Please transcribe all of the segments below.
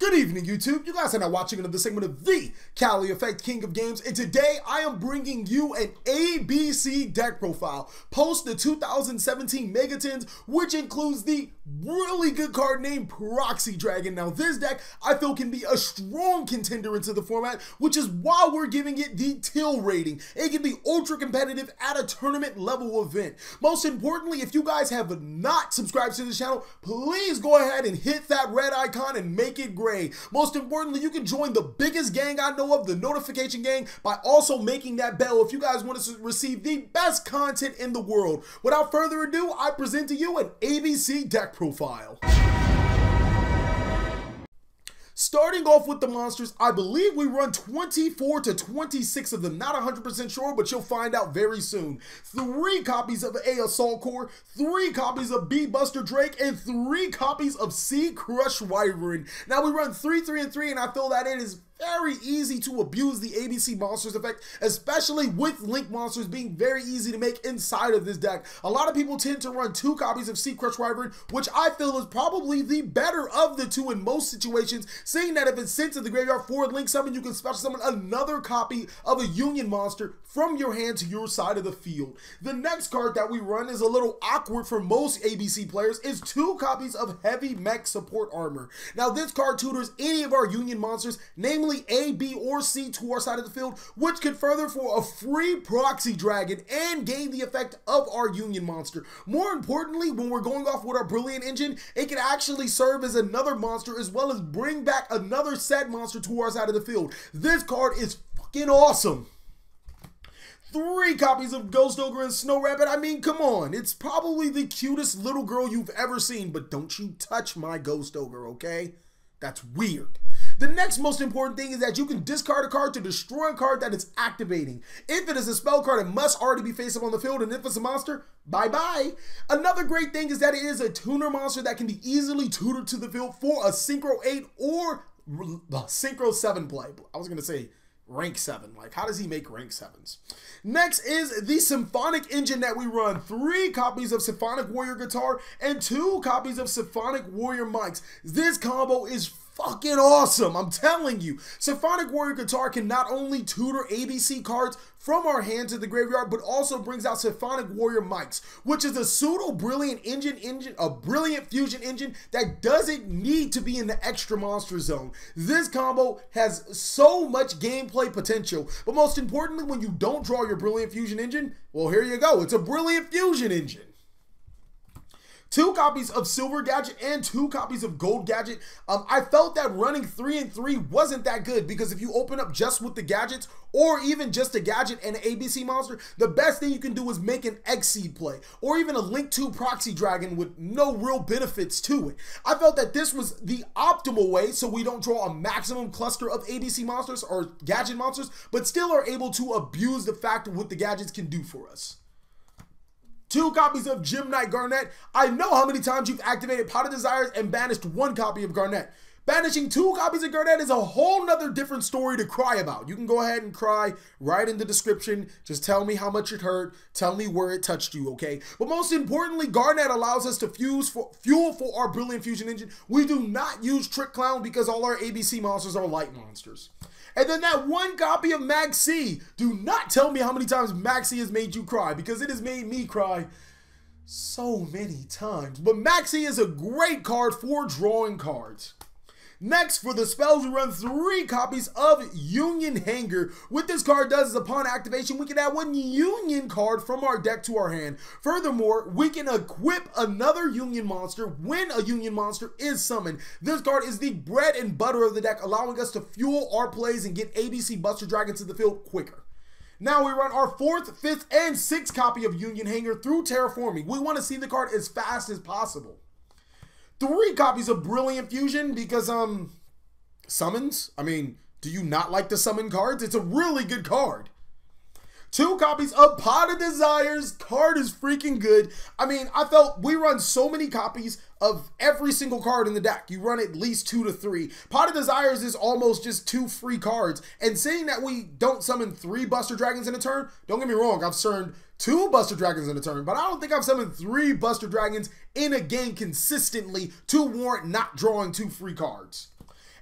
Good evening, YouTube. You guys are now watching another segment of the TheCaliEffect King of Games, and today I am bringing you an ABC deck profile post the 2017 Megatins, which includes the really good card named Proxy Dragon. Now, this deck I feel can be a strong contender into the format, which is why we're giving it the Till rating. It can be ultra competitive at a tournament level event. Most importantly, if you guys have not subscribed to the channel, please go ahead and hit that red icon and make it great. Most importantly, you can join the biggest gang I know of, the notification gang, by also making that bell if you guys want to receive the best content in the world. Without further ado, I present to you an ABC deck profile. Starting off with the monsters, I believe we run 24 to 26 of them. Not 100% sure, but you'll find out very soon. 3 copies of A Assault Core, 3 copies of B Buster Drake, and 3 copies of C Crush Wyvern. Now we run 3, 3, and 3, and I feel that it is very easy to abuse the ABC Monsters effect, especially with Link monsters being very easy to make inside of this deck. A lot of people tend to run 2 copies of C Crush Wyvern, which I feel is probably the better of the 2 in most situations, seeing that if it's sent to the graveyard for a Link summon, you can special summon another copy of a Union monster from your hand to your side of the field. The next card that we run is a little awkward for most ABC players, is 2 copies of Heavy Mech Support Armor. Now this card tutors any of our Union monsters, namely A, B, or C to our side of the field, which can further for a free Proxy Dragon and gain the effect of our Union monster. More importantly, when we're going off with our Brilliant Engine, it can actually serve as another monster as well as bring back another set monster to our side of the field. This card is fucking awesome. 3 copies of Ghost Ogre and Snow Rabbit. I mean, come on. It's probably the cutest little girl you've ever seen, but don't you touch my Ghost Ogre, okay? That's weird. The next most important thing is that you can discard a card to destroy a card that is activating. If it is a spell card, it must already be face up on the field, and if it's a monster, bye-bye. Another great thing is that it is a tuner monster that can be easily tutored to the field for a Synchro 8 or Synchro 7 play. I was going to say rank 7. Like, how does he make rank 7s? Next is the Symphonic Engine that we run. 3 copies of Symphonic Warrior Guitar and 2 copies of Symphonic Warrior mics. This combo is fucking awesome, I'm telling you. Symphonic Warrior Guitar can not only tutor ABC cards from our hand to the graveyard, but also brings out Symphonic Warrior mics, which is a pseudo brilliant a brilliant fusion engine that doesn't need to be in the extra monster zone. This combo has so much gameplay potential, but most importantly, when you don't draw your brilliant fusion engine, well, here you go. It's a brilliant fusion engine. 2 copies of Silver Gadget and 2 copies of Gold Gadget. I felt that running 3 and 3 wasn't that good, because if you open up just with the gadgets or even just a gadget and an ABC monster, the best thing you can do is make an X-Seed play or even a Link 2 Proxy Dragon with no real benefits to it. I felt that this was the optimal way so we don't draw a maximum cluster of ABC monsters or gadget monsters, but still are able to abuse the fact of what the gadgets can do for us. 2 copies of Gem-Knight Garnet. I know how many times you've activated Pot of Desires and banished 1 copy of Garnet. Banishing 2 copies of Garnet is a whole nother different story to cry about. You can go ahead and cry right in the description. Just tell me how much it hurt. Tell me where it touched you, okay? But most importantly, Garnet allows us to fuel for our Brilliant Fusion Engine. We do not use Trick Clown because all our ABC monsters are light monsters. And then that 1 copy of Maxx. Do not tell me how many times Maxx has made you cry, because it has made me cry so many times. But Maxx is a great card for drawing cards. Next, for the spells, we run 3 copies of Union Hangar. What this card does is upon activation, we can add 1 Union card from our deck to our hand. Furthermore, we can equip another Union monster when a Union monster is summoned. This card is the bread and butter of the deck, allowing us to fuel our plays and get ABC Buster Dragon to the field quicker. Now we run our 4th, 5th, and 6th copy of Union Hangar through Terraforming. We want to see the card as fast as possible. 3 copies of Brilliant Fusion because, summons? I mean, do you not like the summon cards? It's a really good card. 2 copies of Pot of Desires. Card is freaking good. I mean, I felt we run so many copies of every single card in the deck. You run at least 2 to 3. Pot of Desires is almost just 2 free cards. And seeing that we don't summon 3 Buster Dragons in a turn, don't get me wrong, I've summoned 2 Buster Dragons in a turn, but I don't think I've summoned 3 Buster Dragons in a game consistently to warrant not drawing 2 free cards.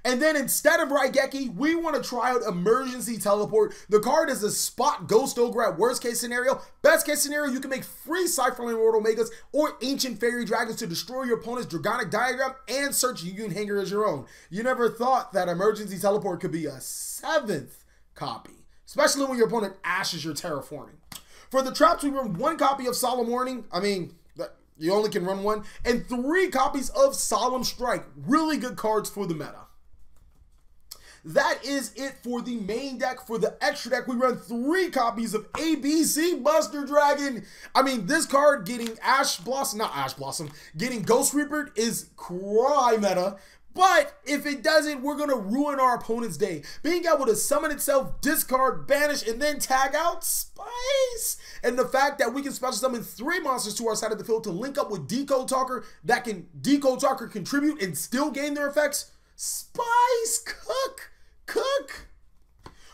And then instead of Raigeki, we want to try out Emergency Teleport. The card is a spot Ghost Ogre at worst case scenario. Best case scenario, you can make free Psyframelord Omegas or Ancient Fairy Dragons to destroy your opponent's Dragonic Diagram and search Union Hangar as your own. You never thought that Emergency Teleport could be a 7th copy, especially when your opponent ashes your Terraforming. For the traps, we run 1 copy of Solemn Warning. You only can run 1. And 3 copies of Solemn Strike. Really good cards for the meta. That is it for the main deck. For the extra deck, we run 3 copies of ABC Buster Dragon. This card getting getting Ghost Reaper is cry meta. But if it doesn't, we're going to ruin our opponent's day. Being able to summon itself, discard, banish, and then tag out, spice. And the fact that we can special summon 3 monsters to our side of the field to link up with Decode Talker that can Decode Talker contribute and still gain their effects, spice, cook.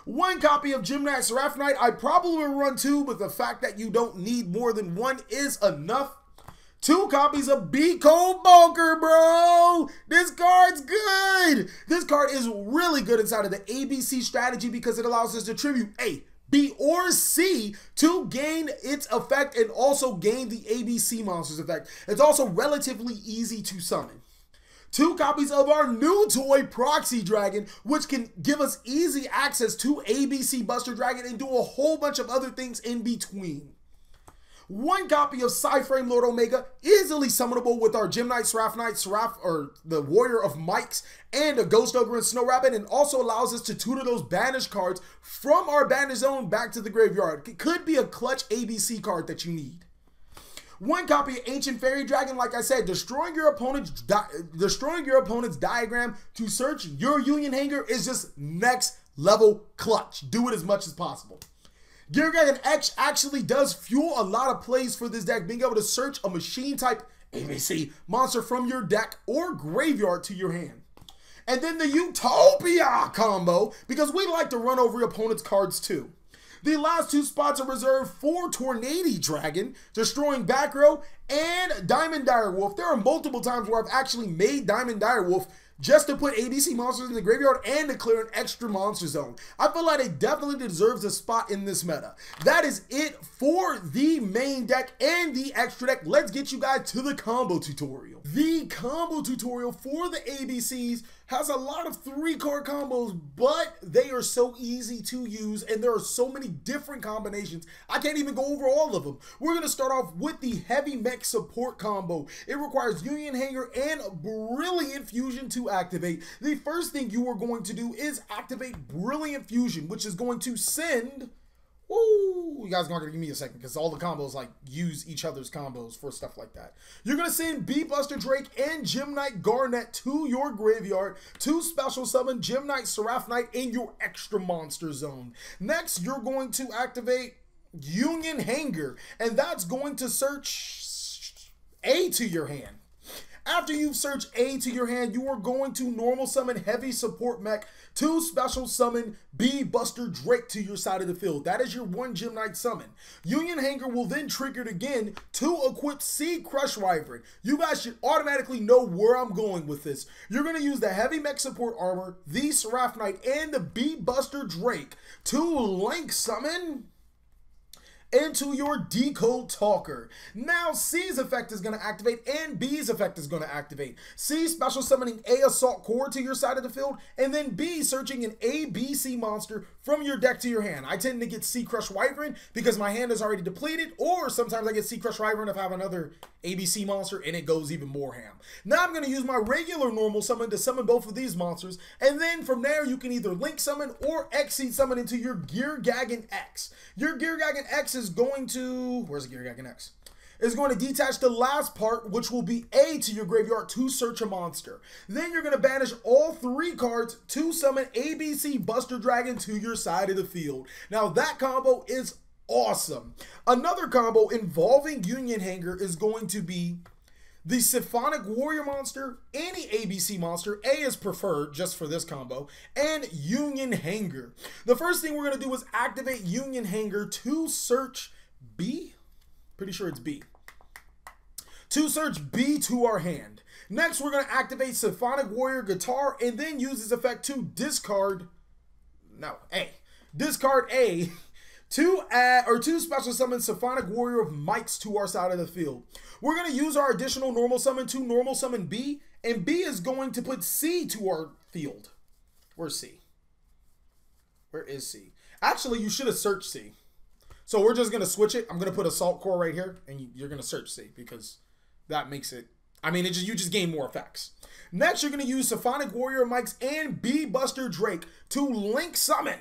1 copy of Gem-Knight Seraphinite. I probably will run 2, but the fact that you don't need more than 1 is enough. 2 copies of Decode Talker, bro. This card's good. This card is really good inside of the ABC strategy because it allows us to tribute A, B, or C to gain its effect and also gain the ABC monster's effect. It's also relatively easy to summon. 2 copies of our new toy, Proxy Dragon, which can give us easy access to ABC Buster Dragon and do a whole bunch of other things in between. 1 copy of Psyframelord Omega, easily summonable with our Gem-Knight Seraphinite, or the Warrior of Maxx, and a Ghost Ogre and Snow Rabbit, and also allows us to tutor those banished cards from our banish zone back to the graveyard. It could be a clutch ABC card that you need. 1 copy of Ancient Fairy Dragon, like I said, destroying your opponent's diagram to search your Union Hangar is just next level clutch. Do it as much as possible. Gear Gigant X actually does fuel a lot of plays for this deck, being able to search a machine type ABC monster from your deck or graveyard to your hand. And then the Utopia combo, because we like to run over your opponent's cards too. The last 2 spots are reserved for Tonado Dragon, destroying back row, and Diamond Direwolf. There are multiple times where I've actually made Diamond Direwolf just to put ABC monsters in the graveyard and to clear an extra monster zone. I feel like it definitely deserves a spot in this meta. That is it for the main deck and the extra deck. Let's get you guys to the combo tutorial. The combo tutorial for the ABCs has a lot of 3-card combos, but they are so easy to use and there are so many different combinations. I can't even go over all of them. We're going to start off with the Heavy Mech Support combo. It requires Union Hangar and Brilliant Fusion to activate. The first thing you are going to do is activate Brilliant Fusion, which is going to send... Ooh, you guys are going to give me a second because all the combos use each other's combos for stuff like that. You're going to send Buster Drake and Gem-Knight Garnet to your graveyard to special summon Gem-Knight Seraphinite in your extra monster zone. Next, you're going to activate Union Hangar, and that's going to search A to your hand. After you've searched A to your hand, you are going to normal summon Heavy Support Mech to special summon Buster Drake to your side of the field. That is your 1 Gem-Knight summon. Union Hangar will then trigger it again to equip C Crush Wyvern. You guys should automatically know where I'm going with this. You're going to use the Heavy Mech Support Armor, the Seraphinite, and the Buster Drake to link summon into your Decode Talker. Now C's effect is going to activate and B's effect is going to activate. C special summoning A Assault Core to your side of the field, and then B searching an ABC monster from your deck to your hand. I tend to get C Crush Wyvern because my hand is already depleted, or sometimes I get C Crush Wyvern if I have another ABC monster and it goes even more ham. Now I'm going to use my regular normal summon to summon both of these monsters, and then from there you can either link summon or Xyz summon into your Gear Gigant X. Your Gear Gigant X is going to, where's the Gear Gigant X? Is going to detach the last part, which will be A to your graveyard to search a monster. Then you're going to banish all 3 cards to summon ABC Buster Dragon to your side of the field. Now that combo is awesome. Another combo involving Union Hangar is going to be the Symphonic Warrior monster, any ABC monster, A is preferred just for this combo, and Union Hangar. The first thing we're going to do is activate Union Hangar to search B. Pretty sure it's B. To search B to our hand. Next, we're going to activate Symphonic Warrior Guitar and then use this effect to discard A to special summon Symphonic Warrior of Maxx to our side of the field. We're going to use our additional normal summon to normal summon B, and B is going to put C to our field. Where's C? Where is C? Actually, you should have searched C. So we're just going to switch it. I'm going to put Assault Core right here, and you're going to search C because that makes it, I mean, you just gain more effects. Next, you're going to use Symphonic Warrior Maxx and B Buster Drake to link summon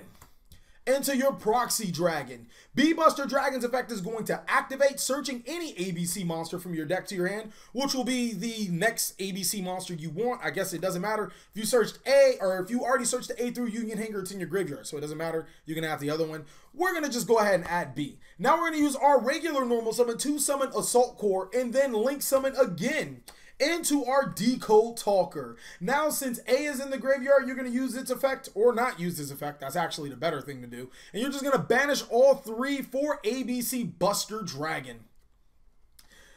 into your Proxy Dragon. B Buster Dragon's effect is going to activate, searching any ABC monster from your deck to your hand, which will be the next ABC monster you want. I guess it doesn't matter. If you searched A, or if you already searched the A through Union Hangar, it's in your graveyard, so it doesn't matter. You're going to have the other one. We're going to just go ahead and add B. Now we're going to use our regular normal summon to summon Assault Core, and then link summon again into our Decode Talker. Now, since A is in the graveyard, you're going to use its effect, or not use this effect. That's actually the better thing to do. And you're just going to banish all three for ABC Buster Dragon.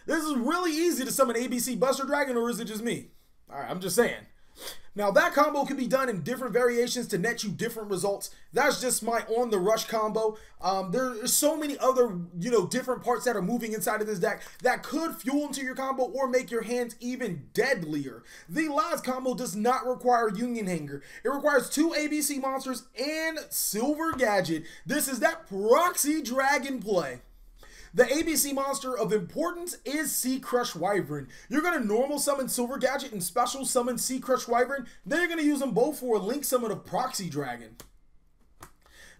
This is really easy to summon ABC Buster Dragon, or is it just me? All right, I'm just saying. Now, that combo can be done in different variations to net you different results. That's just my on the rush combo. There's so many other, different parts that are moving inside of this deck that could fuel into your combo or make your hands even deadlier. The last combo does not require Union Hangar. It requires 2 ABC monsters and Silver Gadget. This is that Proxy Dragon play. The ABC monster of importance is C Crush Wyvern. You're going to normal summon Silver Gadget and special summon C Crush Wyvern. Then you're going to use them both for a link summon of Proxy Dragon.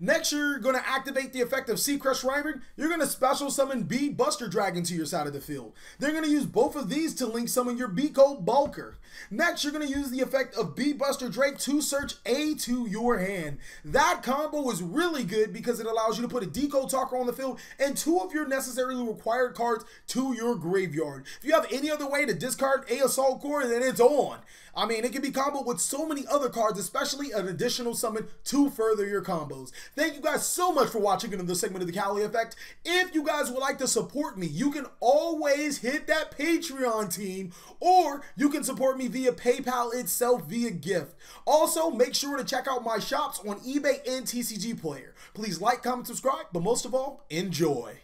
Next, you're going to activate the effect of C Crush Wyvern. You're going to special summon B Buster Dragon to your side of the field. They're going to use both of these to link summon your Decode Talker. Next, you're going to use the effect of B Buster Drake to search A to your hand. That combo is really good because it allows you to put a Decode Talker on the field and 2 of your necessarily required cards to your graveyard. If you have any other way to discard A Assault Core, then it's on. I mean, it can be comboed with so many other cards, especially an additional summon to further your combos. Thank you guys so much for watching another segment of the TheCaliEffect. If you guys would like to support me, you can always hit that Patreon team, or you can support me via PayPal itself via gift. Also, make sure to check out my shops on eBay and TCGPlayer. Please like, comment, subscribe, but most of all, enjoy.